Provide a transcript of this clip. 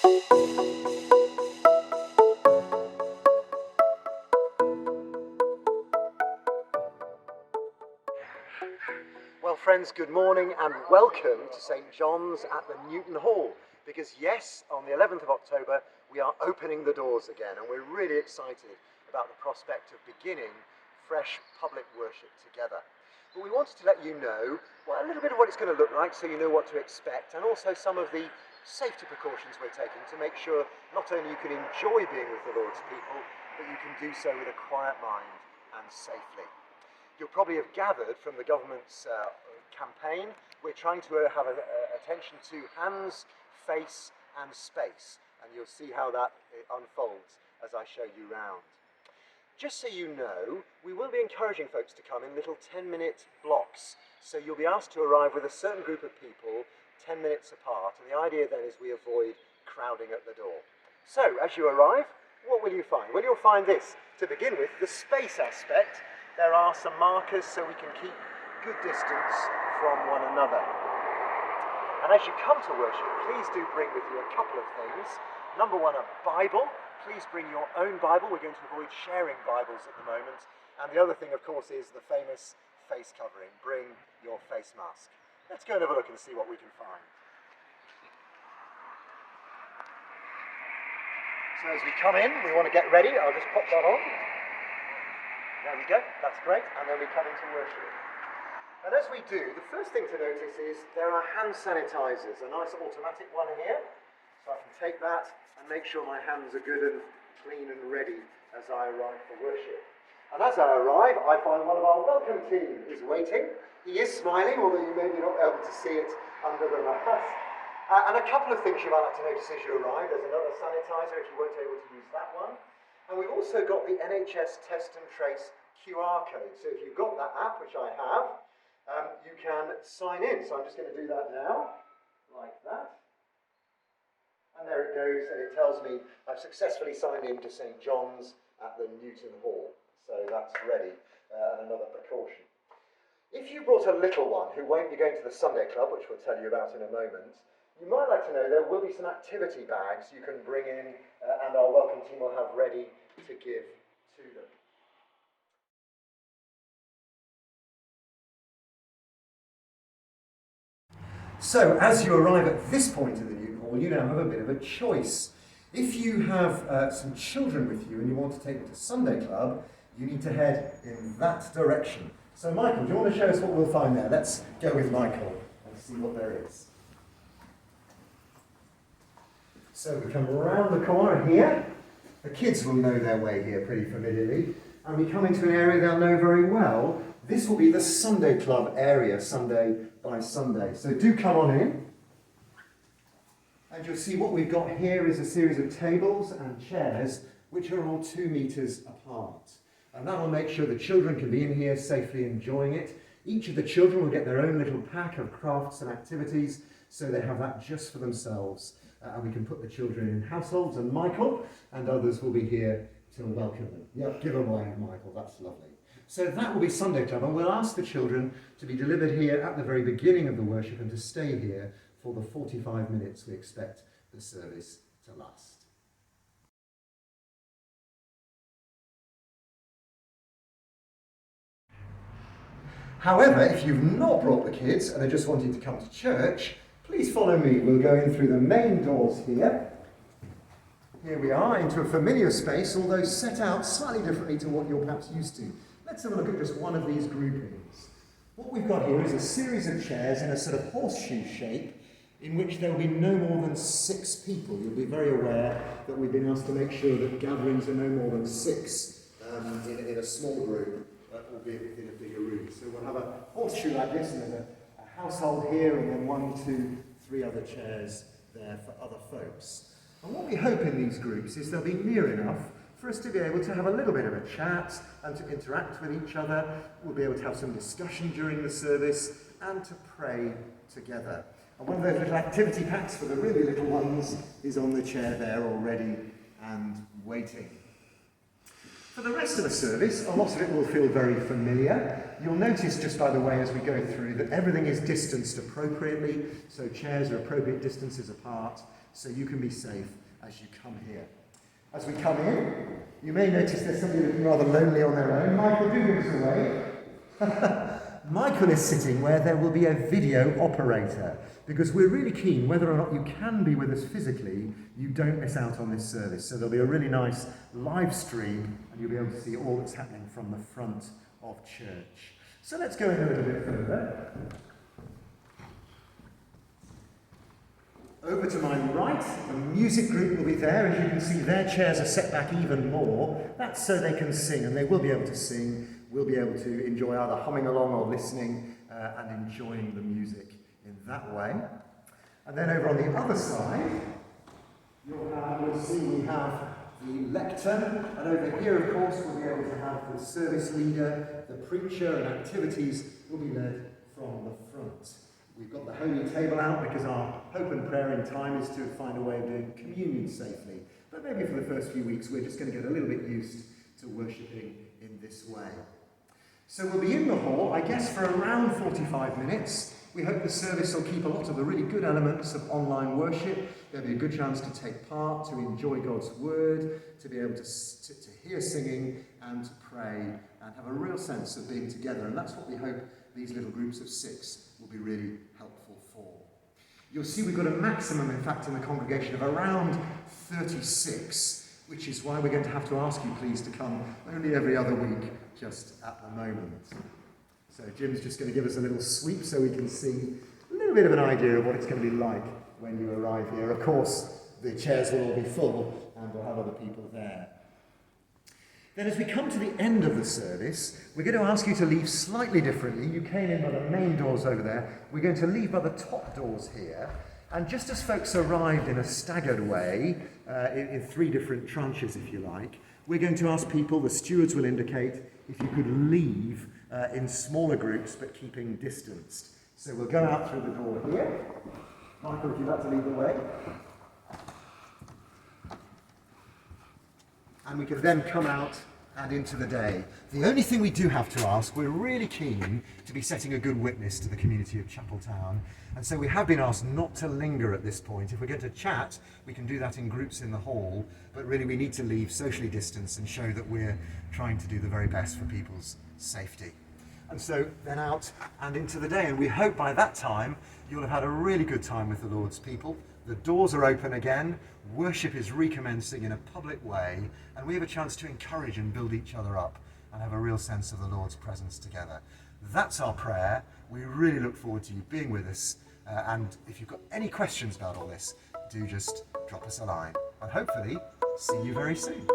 Well, friends, good morning and welcome to St. John's at the Newton Hall. Because yes, on the 11th of October, we are opening the doors again, and we're really excited about the prospect of beginning fresh public worship together. But we wanted to let you know a little bit of what it's going to look like so you know what to expect, and also some of the safety precautions we're taking to make sure not only you can enjoy being with the Lord's people, but you can do so with a quiet mind and safely. You'll probably have gathered from the government's campaign, we're trying to have attention to hands, face and space, and you'll see how that unfolds as I show you round. Just so you know, we will be encouraging folks to come in little 10-minute blocks, so you'll be asked to arrive with a certain group of people 10 minutes apart, and the idea then is we avoid crowding at the door. So, as you arrive, what will you find? Well, you'll find this. To begin with, the space aspect. There are some markers so we can keep good distance from one another. And as you come to worship, please do bring with you a couple of things. Number one, a Bible. Please bring your own Bible. We're going to avoid sharing Bibles at the moment. And the other thing, of course, is the famous face covering. Bring your face mask. Let's go and have a look and see what we can find. So as we come in, we want to get ready. I'll just pop that on. There we go, that's great, and then we come into worship. And as we do, the first thing to notice is there are hand sanitizers, a nice automatic one here, so I can take that and make sure my hands are good and clean and ready as I arrive for worship. And as I arrive, I find one of our welcome team is waiting. He is smiling, although you may be not able to see it under the mask. And a couple of things you might like to notice as you arrive. There's another sanitizer if you weren't able to use that one. And we've also got the NHS Test and Trace QR code. So if you've got that app, which I have, you can sign in. So I'm just going to do that now, like that. And there it goes, and it tells me I've successfully signed in to St. John's at the Newton Hall. So that's ready, another precaution. If you brought a little one who won't be going to the Sunday Club, which we'll tell you about in a moment, you might like to know there will be some activity bags you can bring in, and our welcome team will have ready to give to them. So, as you arrive at this point in the Newton Hall, you now have a bit of a choice. If you have some children with you and you want to take them to Sunday Club, you need to head in that direction. So, Michael, do you want to show us what we'll find there? Let's go with Michael and see what there is. So we come around the corner here. The kids will know their way here pretty familiarly. And we come into an area they'll know very well. This will be the Sunday Club area, Sunday by Sunday. So do come on in. And you'll see what we've got here is a series of tables and chairs which are all 2 meters apart. And that will make sure the children can be in here safely enjoying it. Each of the children will get their own little pack of crafts and activities, so they have that just for themselves. And we can put the children in households, and Michael and others will be here to welcome them. Yep, give a wave, Michael, that's lovely. So that will be Sunday Club, and we'll ask the children to be delivered here at the very beginning of the worship and to stay here for the 45 minutes we expect the service to last. However, if you've not brought the kids and are just wanting to come to church, please follow me. We'll go in through the main doors here. Here we are, into a familiar space, although set out slightly differently to what you're perhaps used to. Let's have a look at just one of these groupings. What we've got here is a series of chairs in a sort of horseshoe shape, in which there will be no more than 6 people. You'll be very aware that we've been asked to make sure that gatherings are no more than 6 in a small group, albeit within a bigger room. So we'll have a horseshoe like this, and there's a household here, and then 1, 2, 3 other chairs there for other folks. And what we hope in these groups is they'll be near enough for us to be able to have a little bit of a chat and to interact with each other. We'll be able to have some discussion during the service and to pray together. And one of those little activity packs for the really little ones is on the chair there already and waiting. For the rest of the service, a lot of it will feel very familiar. You'll notice just by the way as we go through that everything is distanced appropriately, so chairs are appropriate distances apart, so you can be safe as you come here. As we come in, you may notice there's somebody looking rather lonely on their own. Michael, do give us a wave. Michael is sitting where there will be a video operator, because we're really keen, whether or not you can be with us physically, you don't miss out on this service. So there'll be a really nice live stream, and you'll be able to see all that's happening from the front of church. So let's go in a little bit further. Over to my right, the music group will be there. As you can see, their chairs are set back even more. That's so they can sing, and they will be able to sing. We'll be able to enjoy either humming along or listening and enjoying the music in that way. And then over on the other side, you'll see we have the lectern, and over here, of course, we'll be able to have the service leader, the preacher, and activities will be led from the front. We've got the holy table out because our hope and prayer in time is to find a way of doing communion safely. But maybe for the first few weeks, we're just going to get a little bit used to worshipping in this way. So we'll be in the hall, I guess, for around 45 minutes. We hope the service will keep a lot of the really good elements of online worship. There'll be a good chance to take part, to enjoy God's word, to be able to hear singing and to pray and have a real sense of being together. And that's what we hope these little groups of 6 will be really helpful for. You'll see we've got a maximum, in fact, in the congregation of around 36, which is why we're going to have to ask you, please, to come only every other week, just at the moment. So Jim's just going to give us a little sweep so we can see a little bit of an idea of what it's going to be like when you arrive here. Of course, the chairs will all be full and we'll have other people there. Then as we come to the end of the service, we're going to ask you to leave slightly differently. You came in by the main doors over there. We're going to leave by the top doors here. And just as folks arrived in a staggered way, in 3 different tranches, if you like, we're going to ask people, the stewards will indicate, if you could leave in smaller groups, but keeping distanced. So we'll go out through the door here. Michael, if you'd like to lead the way. And we can then come out and into the day. The only thing we do have to ask, we're really keen to be setting a good witness to the community of Chapeltown, and so we have been asked not to linger at this point. If we're going to chat, we can do that in groups in the hall, but really we need to leave socially distanced and show that we're trying to do the very best for people's safety. And so then out and into the day, and we hope by that time you'll have had a really good time with the Lord's people. The doors are open again, worship is recommencing in a public way, and we have a chance to encourage and build each other up and have a real sense of the Lord's presence together. That's our prayer. We really look forward to you being with us, and if you've got any questions about all this, do just drop us a line, and hopefully see you very soon.